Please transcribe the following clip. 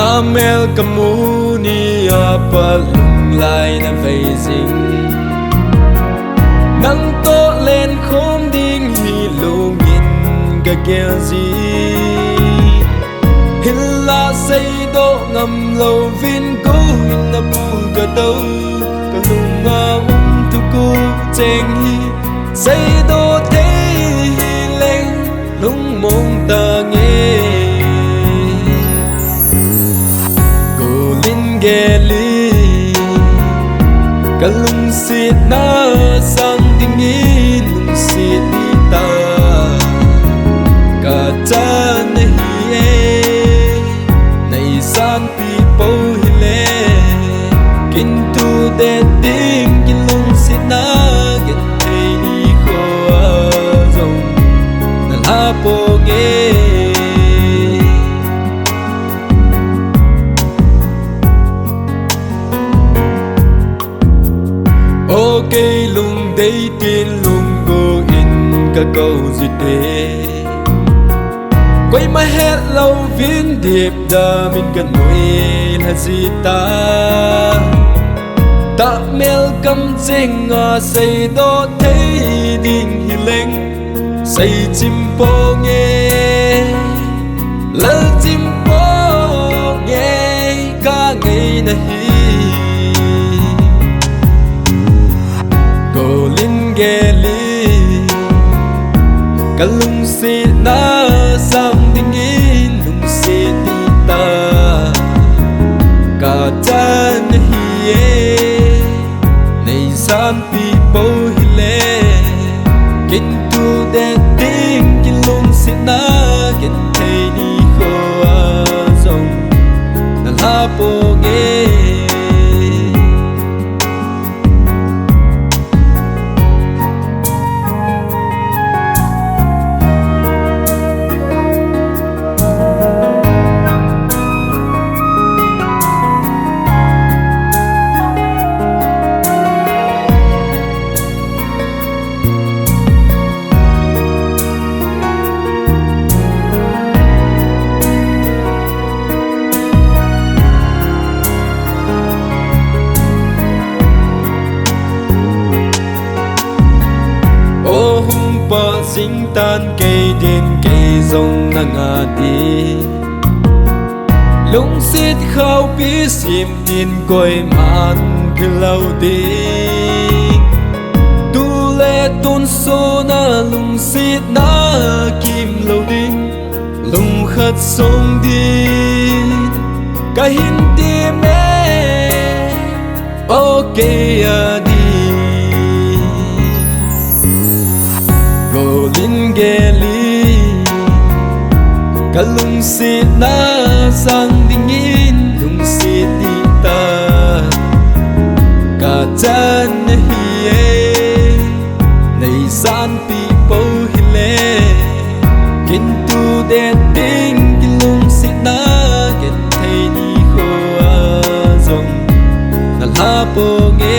na mel kamuni apalung lai na vây dinh nắng to lên khom ding hi lu ngin ga kia gì hilla say do ngầm lâu vin cố hin na bu ga đâu ka lung nga tu cô cheng hi say do thế hi lên lung mong ta nghe cô linh ghé li ka lung sit na sang ding in lung sit đi ta ka chan hi e nay san pi po hi le kin tu de ding kin lung sit na get thei ni kho zong na la po ge ok lung đây tin lung cô in cả câu gì thế quay mà hết lâu viên điệp đa mình cần nuôi là gì ta ta mel cầm chênh ngà say đó thấy đình hi lên say chim po nghe lỡ chim po nghe ca ngày này cô linh ghé li ka lung si na sam ding in lung si đi ta ka chan hi e nay san pi po hi le kin tu de ding kin lung si na kin thei ni kho zong na la po nghe pa sinh tan cây đen cây rong na ngà đi lung xít khao pi sim tin coi man cứ lâu đi tu lệ tôn số na lung xít na kim lâu đi lung khát sông đi cả hin ti mê ok đi cô linh ghé li ka lung si na sang ding in lung si đi ta ka chan hi e nay san pi po hi le kin tu de ding kin lung si na kin thei ni kho zong na la po nghe